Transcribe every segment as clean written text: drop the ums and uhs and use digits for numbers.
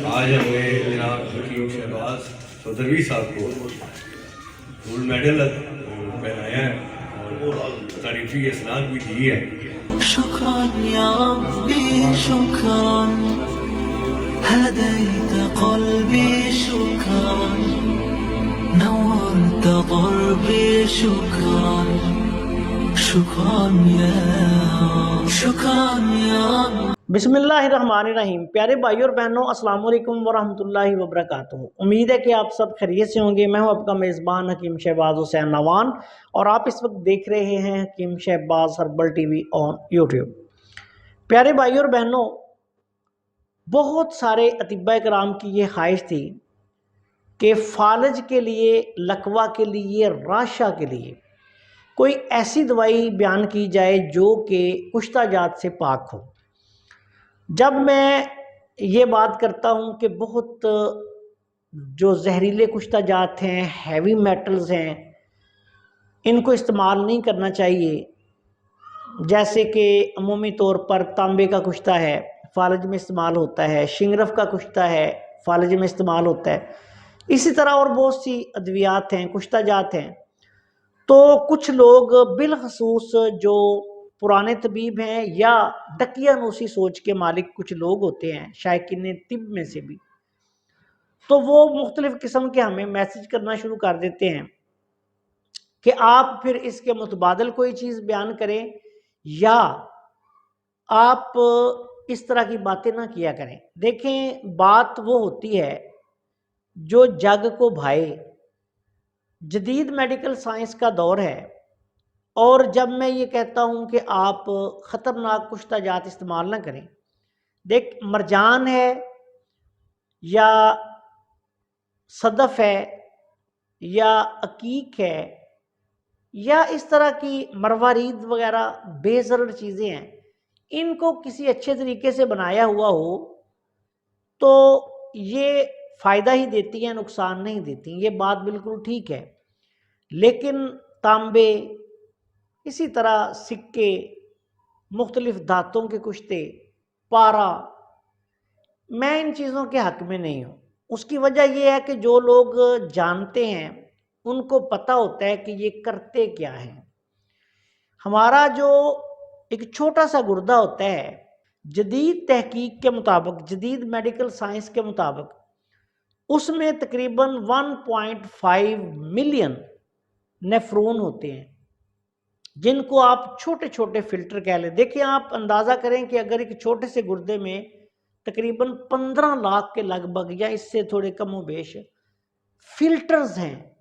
आज हमें जनाब हकीम शहबाज चौधरी साहब को गोल्ड मेडल पहनाया है और तारीफी इसनाद भी दी है। شكرا يا ربي شكرا هديت قلبي شكرا نورت ضربي شكرا شكرا يا رب شكرا يا رب बिस्मिल्लाहिर्रहमानिर्रहीम। प्यारे भाइयों और बहनों, अस्सलाम वालेकुम वरहमतुल्लाहि वबरकातुहू। उम्मीद है कि आप सब खैरियत से होंगे। मैं हूं आपका मेज़बान हकीम शहबाज हुसैन नवान और आप इस वक्त देख रहे हैं Hakim Shahbaz herbal TV on YouTube. प्यारे भाइयों और बहनों, बहुत सारे अतिब्बा कराम की ये ख्वाहिश थी कि फालज के लिए, लकवा के लिए, राशा के लिए कोई ऐसी दवाई बयान की जाए जो कि कुश्ता जात से पाक हो। जब मैं ये बात करता हूँ कि बहुत जो जहरीले कुश्ता जात हैं, हैवी मेटल्स हैं, इनको इस्तेमाल नहीं करना चाहिए। जैसे कि अमूमी तौर पर तांबे का कुश्ता है, फालज में इस्तेमाल होता है। शिंगरफ का कुश्ता है, फालज में इस्तेमाल होता है। इसी तरह और बहुत सी अद्वियात हैं, कुश्ता जात हैं। तो कुछ लोग बिलखसूस जो पुराने तबीब हैं या दकियानूसी सोच के मालिक कुछ लोग होते हैं, शायकीन तिब में से भी, तो वो मुख्तलिफ किस्म के हमें मैसेज करना शुरू कर देते हैं कि आप फिर इसके मुतबादल कोई चीज़ बयान करें या आप इस तरह की बातें ना किया करें। देखें, बात वो होती है जो जग को भाए। जदीद मेडिकल साइंस का दौर है और जब मैं ये कहता हूँ कि आप ख़तरनाक कुश्ता जात इस्तेमाल ना करें, देख, मरजान है या सदफ़ है या अकीक है या इस तरह की मरवारीद वगैरह बेज़रर चीज़ें हैं, इनको किसी अच्छे तरीके से बनाया हुआ हो तो ये फ़ायदा ही देती हैं, नुकसान नहीं देती। ये बात बिल्कुल ठीक है। लेकिन तांबे, इसी तरह सिक्के, मुख्तलिफ धातों के कुश्ते, पारा, मैं इन चीज़ों के हक़ में नहीं हूँ। उसकी वजह यह है कि जो लोग जानते हैं उनको पता होता है कि ये करते क्या हैं। हमारा जो एक छोटा सा गुर्दा होता है, जदीद तहकीक के मुताबिक, जदीद मेडिकल साइंस के मुताबिक, उसमें तकरीबन 1.5 मिलियन नेफ्रॉन होते हैं, जिनको आप छोटे छोटे फिल्टर कह लें। देखिए, आप अंदाज़ा करें कि अगर एक छोटे से गुर्दे में तकरीबन 15 लाख के लगभग या इससे थोड़े कम बेश फिल्टर्स हैं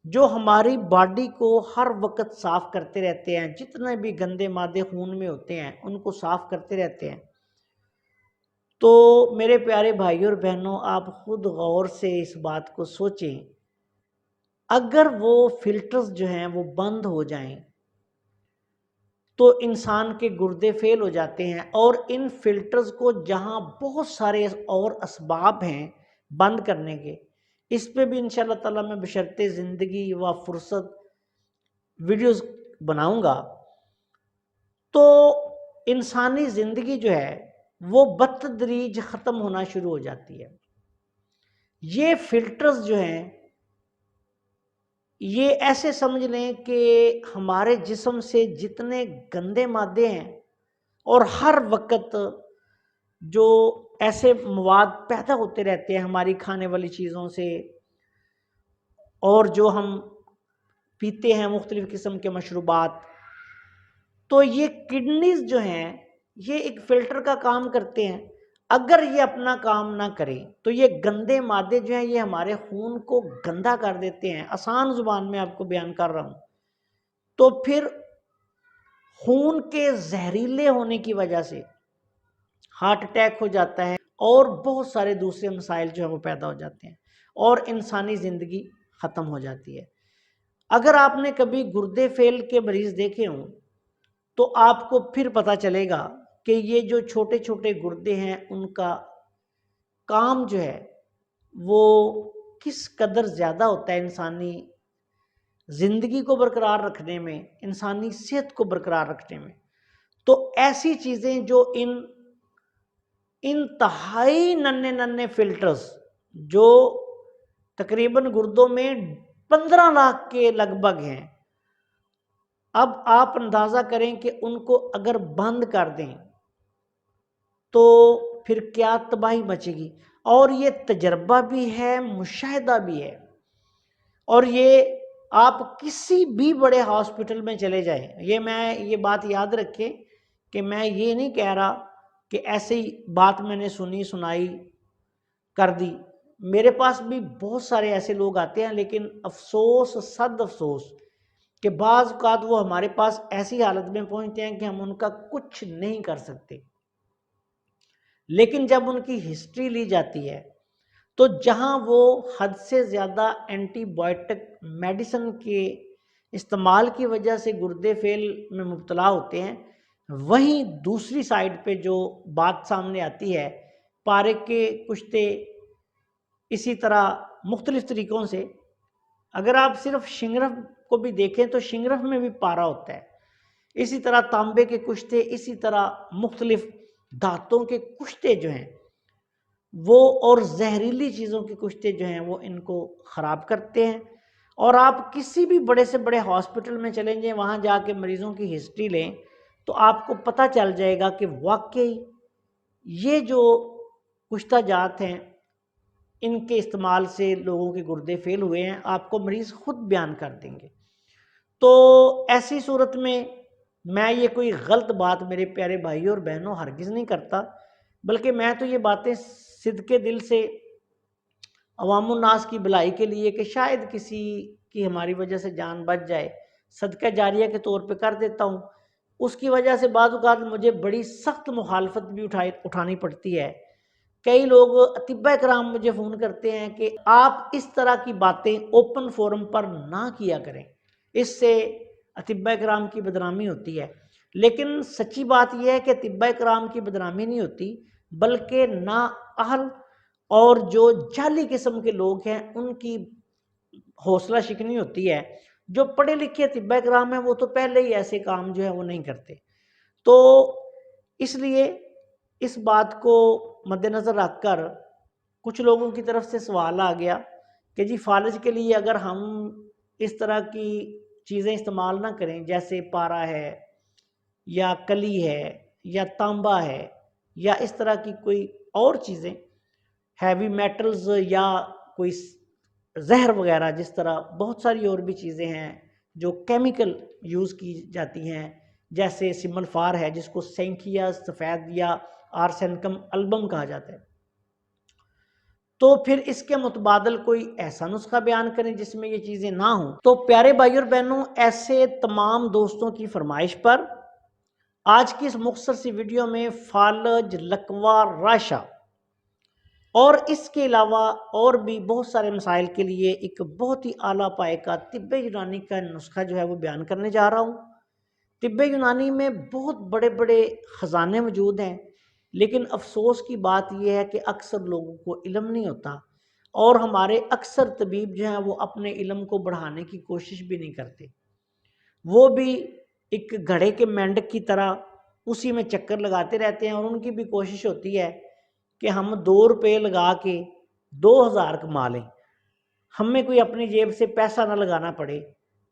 जो हमारी बॉडी को हर वक्त साफ़ करते रहते हैं। जितने भी गंदे मादे खून में होते हैं उनको साफ़ करते रहते हैं। तो मेरे प्यारे भाइयों और बहनों, आप खुद गौर से इस बात को सोचें। अगर वो फिल्टर्स जो हैं वो बंद हो जाएं तो इंसान के गुर्दे फेल हो जाते हैं। और इन फिल्टर्स को जहां बहुत सारे और असबाब हैं बंद करने के, इस पे भी इंशाल्लाह ताला मैं बशर्ते ज़िंदगी व फुर्सत वीडियोस बनाऊंगा। तो इंसानी ज़िंदगी जो है वो बतदरीज ख़त्म होना शुरू हो जाती है। ये फिल्टर्स जो हैं, ये ऐसे समझ लें कि हमारे जिस्म से जितने गंदे मादे हैं और हर वक्त जो ऐसे मवाद पैदा होते रहते हैं हमारी खाने वाली चीज़ों से, और जो हम पीते हैं मुख्तलिफ़ किस्म के मशरूबात, तो ये किडनीज जो हैं ये एक फ़िल्टर का काम करते हैं। अगर ये अपना काम ना करें तो ये गंदे मादे जो हैं ये हमारे खून को गंदा कर देते हैं। आसान ज़ुबान में आपको बयान कर रहा हूँ। तो फिर खून के जहरीले होने की वजह से हार्ट अटैक हो जाता है और बहुत सारे दूसरे मसाइल जो है वो पैदा हो जाते हैं और इंसानी ज़िंदगी ख़त्म हो जाती है। अगर आपने कभी गुर्दे फेल के मरीज़ देखे हों तो आपको फिर पता चलेगा कि ये जो छोटे छोटे गुर्दे हैं उनका काम जो है वो किस कदर ज़्यादा होता है इंसानी ज़िंदगी को बरकरार रखने में, इंसानी सेहत को बरकरार रखने में। तो ऐसी चीज़ें जो इन انتہائی ننھے ننھے فلٹرز جو تقریباً گردوں میں 15 لاکھ کے لگ بھگ ہیں، اب آپ اندازہ کریں کہ ان کو اگر بند کر دیں تو پھر کیا تباہی مچے گی۔ اور یہ تجربہ بھی ہے، مشاہدہ بھی ہے، اور یہ آپ کسی بھی بڑے ہاسپٹل میں چلے جائیں، یہ بات یاد رکھیں کہ میں یہ نہیں کہہ رہا کہ ایسے ہی بات میں نے سنائی کر دی۔ میرے پاس بھی بہت سارے ایسے لوگ آتے ہیں، لیکن افسوس صد افسوس کہ بعض اوقات وہ ہمارے پاس ایسی حالت میں پہنچتے ہیں کہ ہم ان کا کچھ نہیں کر سکتے۔ لیکن جب ان کی ہسٹری لی جاتی ہے تو جہاں وہ حد سے زیادہ اینٹی بائیوٹک میڈیسن کے استعمال کی وجہ سے گردے فیل میں مبتلا ہوتے ہیں، وہیں دوسری سائیڈ پہ جو بات سامنے آتی ہے، پارک کے کشتے اسی طرح مختلف طریقوں سے، اگر آپ صرف شنگرف کو بھی دیکھیں تو شنگرف میں بھی پارا ہوتا ہے، اسی طرح تانبے کے کشتے، اسی طرح مختلف دھاتوں کے کشتے جو ہیں وہ، اور زہریلی چیزوں کے کشتے جو ہیں وہ ان کو خراب کرتے ہیں۔ اور آپ کسی بھی بڑے سے بڑے ہاسپٹل میں چلیں جائیں، وہاں جا کے مریضوں کی ہسٹری لیں تو آپ کو پتہ چل جائے گا کہ واقعی یہ جو کشتہ جات ہیں ان کے استعمال سے لوگوں کے گردے فیل ہوئے ہیں، آپ کو مریض خود بیان کر دیں گے۔ تو ایسی صورت میں میں یہ کوئی غلط بات میرے پیارے بھائیوں اور بہنوں ہرگز نہیں کرتا، بلکہ میں تو یہ باتیں صدقے دل سے عوام الناس کی بھلائی کے لیے کہ شاید کسی کی ہماری وجہ سے جان بچ جائے، صدقہ جاریہ کے طور پہ کر دیتا ہوں۔ اس کی وجہ سے بعض اوقات مجھے بڑی سخت مخالفت بھی اٹھانی پڑتی ہے۔ کئی لوگ اطباء کرام مجھے فون کرتے ہیں کہ آپ اس طرح کی باتیں اوپن فورم پر نہ کیا کریں، اس سے اطباء کرام کی بدنامی ہوتی ہے۔ لیکن سچی بات یہ ہے کہ اطباء کرام کی بدنامی نہیں ہوتی، بلکہ نااہل اور جو جعلی قسم کے لوگ ہیں ان کی حوصلہ شکنی ہوتی ہے۔ جو پڑھے لکھے اطباء کرام ہیں وہ تو پہلے ہی ایسے کام جو ہے وہ نہیں کرتے۔ تو اس لیے اس بات کو مد نظر رکھ کر کچھ لوگوں کی طرف سے سوال آ گیا کہ جی فالج کے لیے اگر ہم اس طرح کی چیزیں استعمال نہ کریں، جیسے پارا ہے یا کلی ہے یا تانبا ہے یا اس طرح کی کوئی اور چیزیں، ہیوی میٹلز یا کوئی زہر وغیرہ، جس طرح بہت ساری اور بھی چیزیں ہیں جو کیمیکل یوز کی جاتی ہیں، جیسے سمل فار ہے جس کو سینکیا سفید یا آرسینکم البم کہا جاتا ہے، تو پھر اس کے متبادل کوئی ایسا نسخہ بیان کریں جس میں یہ چیزیں نہ ہوں۔ تو پیارے بھائی اور بہنوں، ایسے تمام دوستوں کی فرمائش پر آج کی اس مختصر سی ویڈیو میں فالج، لکوہ، راشا اور اس کے علاوہ اور بھی بہت سارے مسائل کے لیے ایک بہت ہی اعلیٰ پائے کا طب یونانی کا نسخہ جو ہے وہ بیان کرنے جا رہا ہوں۔ طب یونانی میں بہت بڑے بڑے خزانے موجود ہیں، لیکن افسوس کی بات یہ ہے کہ اکثر لوگوں کو علم نہیں ہوتا، اور ہمارے اکثر طبیب جو ہیں وہ اپنے علم کو بڑھانے کی کوشش بھی نہیں کرتے، وہ بھی ایک گھڑے کے مینڈک کی طرح اسی میں چکر لگاتے رہتے ہیں، اور ان کی بھی کوشش ہوتی ہے کہ ہم 2 روپے لگا کے 2000 کما لیں، ہمیں کوئی اپنی جیب سے پیسہ نہ لگانا پڑے۔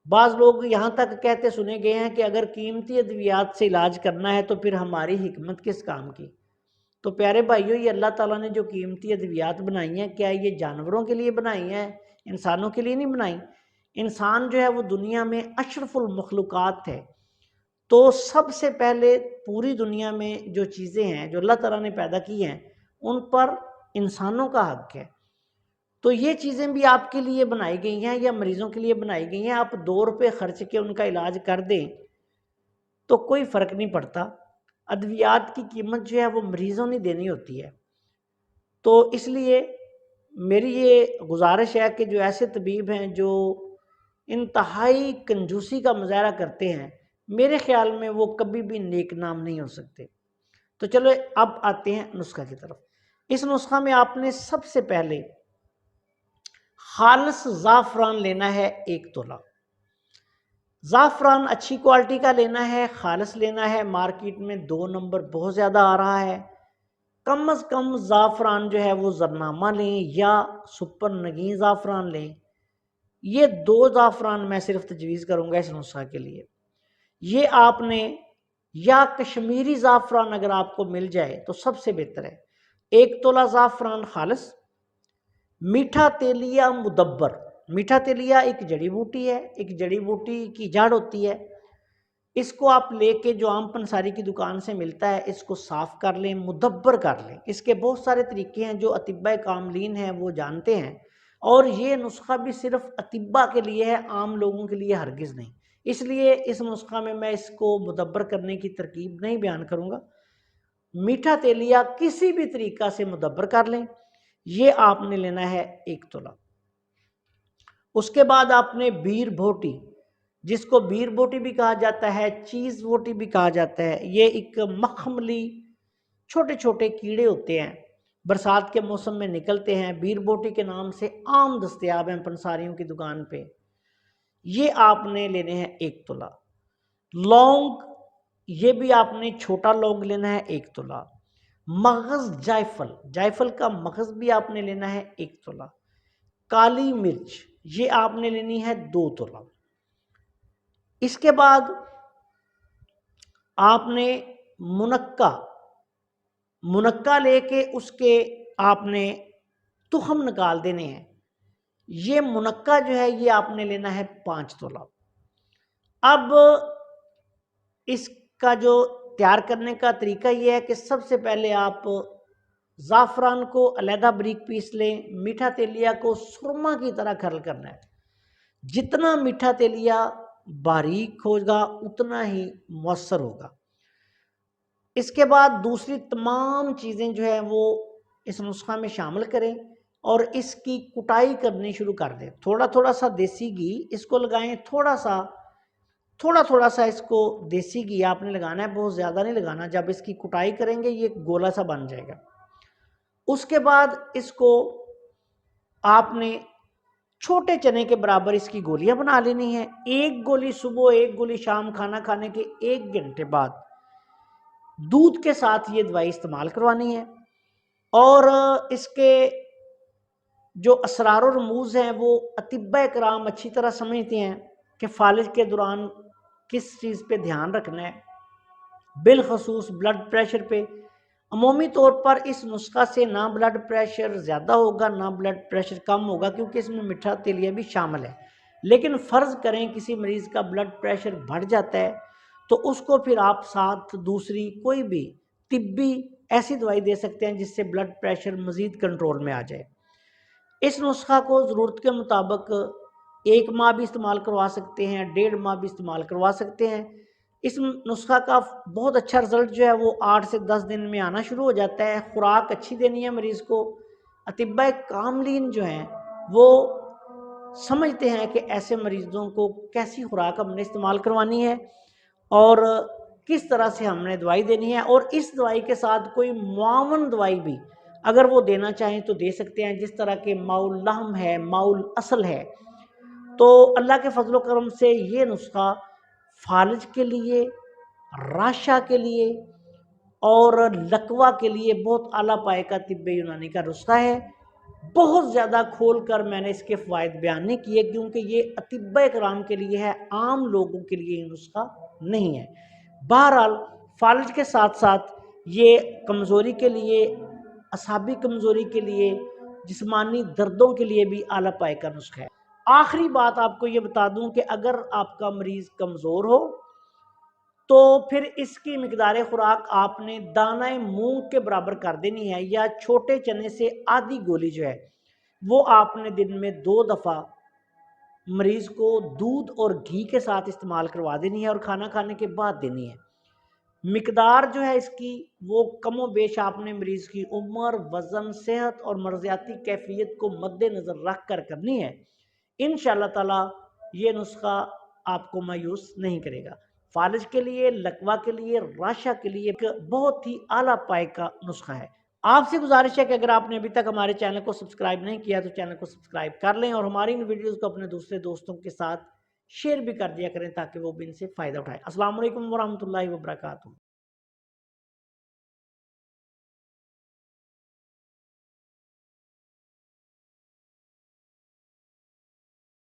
بعض لوگ یہاں تک کہتے سنے گئے ہیں کہ اگر قیمتی ادویات سے علاج کرنا ہے تو پھر ہماری حکمت کس کام کی؟ تو پیارے بھائیوں، یہ اللہ تعالیٰ نے جو قیمتی ادویات بنائی ہیں، کیا یہ جانوروں کے لیے بنائی ہیں؟ انسانوں کے لیے نہیں بنائی۔ انسان جو ہے وہ دنیا میں اشرف المخلوقات ہے، تو سب سے پہلے پوری دنیا میں جو چیزیں ہیں جو اللہ تعالیٰ نے پیدا کی ہیں ان پر انسانوں کا حق ہے۔ تو یہ چیزیں بھی آپ کے لیے بنائی گئی ہیں یا مریضوں کے لیے بنائی گئی ہیں، آپ 2 روپے خرچ کے ان کا علاج کر دیں تو کوئی فرق نہیں پڑتا۔ ادویات کی قیمت جو ہے وہ مریضوں نے دینی ہوتی ہے۔ تو اس لیے میری یہ گزارش ہے کہ جو ایسے طبیب ہیں جو انتہائی کنجوسی کا مظاہرہ کرتے ہیں، میرے خیال میں وہ کبھی بھی نیک نام نہیں ہو سکتے۔ تو چلو اب آتے ہیں نسخہ کی طرف۔ اس نسخہ میں آپ نے سب سے پہلے خالص زعفران لینا ہے 1 تولہ۔ زعفران اچھی کوالٹی کا لینا ہے، خالص لینا ہے۔ مارکیٹ میں 2 نمبر بہت زیادہ آ رہا ہے، कम अज़ कम ज़ाफ़रान जो है वो ज़रनामा लें या सुपर नगीन ज़ाफ़रान लें। ये 2 ज़ाफ़रान मैं सिर्फ तजवीज़ करूँगा इस नुस्खा के लिए। ये आपने या कश्मीरी ज़ाफ़रान अगर आपको मिल जाए तो सबसे बेहतर है। 1 तोला ज़ाफ़रान खालिस, मीठा तेलिया मुदब्बर। मीठा तेलिया एक जड़ी बूटी है, एक जड़ी बूटी की जड़ होती है। इसको आप लेके जो आम पंसारी की दुकान से मिलता है, इसको साफ़ कर लें, मुदब्बर कर लें। इसके बहुत सारे तरीके हैं जो अतिब्बा कामलीन हैं वो जानते हैं, और ये नुस्खा भी सिर्फ अतिब्बा के लिए है, आम लोगों के लिए हरगिज़ नहीं। इसलिए इस नुस्खा में मैं इसको मुदब्बर करने की तरकीब नहीं बयान करूँगा। मीठा तेलिया किसी भी तरीका से मुदब्बर कर लें। ये आपने लेना है 1 तोला। उसके बाद आपने बीर बोटी, जिसको बीर बोटी भी कहा जाता है, चीज़ बोटी भी कहा जाता है। ये एक मखमली छोटे छोटे कीड़े होते हैं, बरसात के मौसम में निकलते हैं, बीर बोटी के नाम से आम दस्तयाब हैं पंसारियों की दुकान पे। ये आपने लेने हैं 1 तोला। लौंग, ये भी आपने छोटा लौंग लेना है 1 तोला। मगज़ जायफल, जायफल का मगज़ भी आपने लेना है 1 तोला। काली मिर्च, ये आपने लेनी है 2 तोला। इसके बाद आपने मुनक्का लेके उसके आपने तुखम निकाल देने हैं। ये मुनक्का जो है ये आपने लेना है 5 तोला। अब इसका जो तैयार करने का तरीका ये है कि सबसे पहले आप ज़ाफ़रान को अलहदा बारीक पीस लें, मीठा तेलिया को सुरमा की तरह खरल करना है। जितना मीठा तेलिया बारीक होगा उतना ही मौसर होगा। इसके बाद दूसरी तमाम चीज़ें जो है वो इस नुस्खा में शामिल करें और इसकी कुटाई करनी शुरू कर दें। थोड़ा थोड़ा सा देसी घी इसको लगाएं, थोड़ा थोड़ा सा इसको देसी घी आपने लगाना है, बहुत ज़्यादा नहीं लगाना। जब इसकी कुटाई करेंगे ये गोला सा बन जाएगा। उसके बाद इसको आपने छोटे चने के बराबर इसकी गोलियां बना लेनी है। 1 गोली सुबह, 1 गोली शाम, खाना खाने के 1 घंटे बाद दूध के साथ ये दवाई इस्तेमाल करवानी है। और इसके जो असरार और रमूज़ हैं वो अतिब्बा कराम अच्छी तरह समझते हैं कि फालिज के दौरान किस चीज़ पे ध्यान रखना है, बिलखसूस ब्लड प्रेशर पे। अमूमी तौर पर इस नुस्खा से ना ब्लड प्रेशर ज़्यादा होगा ना ब्लड प्रेशर कम होगा, क्योंकि इसमें मीठा तेलिया भी शामिल है। लेकिन फ़र्ज़ करें किसी मरीज़ का ब्लड प्रेशर बढ़ जाता है तो उसको फिर आप साथ दूसरी कोई भी तिब्बी ऐसी दवाई दे सकते हैं जिससे ब्लड प्रेशर मज़ीद कंट्रोल में आ जाए। इस नुस्खा को ज़रूरत के मुताबिक 1 माह भी इस्तेमाल करवा सकते हैं, 1.5 माह भी इस्तेमाल करवा सकते हैं। इस नुस्खा का बहुत अच्छा रिज़ल्ट जो है वो 8 से 10 दिन में आना शुरू हो जाता है। खुराक अच्छी देनी है मरीज़ को। अतिब्बा कामलीन जो हैं वो समझते हैं कि ऐसे मरीज़ों को कैसी खुराक हमने इस्तेमाल करवानी है और किस तरह से हमने दवाई देनी है। और इस दवाई के साथ कोई मुआवन दवाई भी अगर वो देना चाहें तो दे सकते हैं, जिस तरह के माउल लहम है, माउल असल है। तो अल्लाह के फजल करम से ये नुस्खा फालिज के लिए, राशा के लिए और लकवा के लिए बहुत आला पाए का तिब्बे यूनानी का नुस्खा है। बहुत ज़्यादा खोल कर मैंने इसके फ़ायदे बयान नहीं किए, क्योंकि ये अतिब्बा कराम के लिए है, आम लोगों के लिए ये नुस्खा नहीं है। बहरहाल फालिज के साथ साथ ये कमज़ोरी के लिए, असाबी कमज़ोरी के लिए, जिस्मानी दर्दों के लिए भी आला पाए का नुस्खा है। आखिरी बात आपको ये बता दूं कि अगर आपका मरीज़ कमज़ोर हो तो फिर इसकी मिकदार खुराक आपने दाना मूंग के बराबर कर देनी है, या छोटे चने से आधी गोली जो है वो आपने दिन में 2 दफ़ा मरीज़ को दूध और घी के साथ इस्तेमाल करवा देनी है और खाना खाने के बाद देनी है। मिकदार जो है इसकी वो कमो बेश आपने मरीज़ की उम्र, वज़न, सेहत और मर्ज़ियाती कैफियत को मद्देनज़र रख कर करनी है। इंशाअल्लाह ताला ये नुस्खा आपको मायूस नहीं करेगा। फालिज के लिए, लकवा के लिए, राशा के लिए एक बहुत ही आला पाए का नुस्खा है। आपसे गुजारिश है कि अगर आपने अभी तक हमारे चैनल को सब्सक्राइब नहीं किया तो चैनल को सब्सक्राइब कर लें और हमारी इन वीडियोज़ को अपने दूसरे दोस्तों के साथ शेयर भी कर दिया करें ताकि वो भी इनसे फ़ायदा उठाएं। अस्सलाम वालेकुम वरहमतुल्लाहि वबरकातुहू।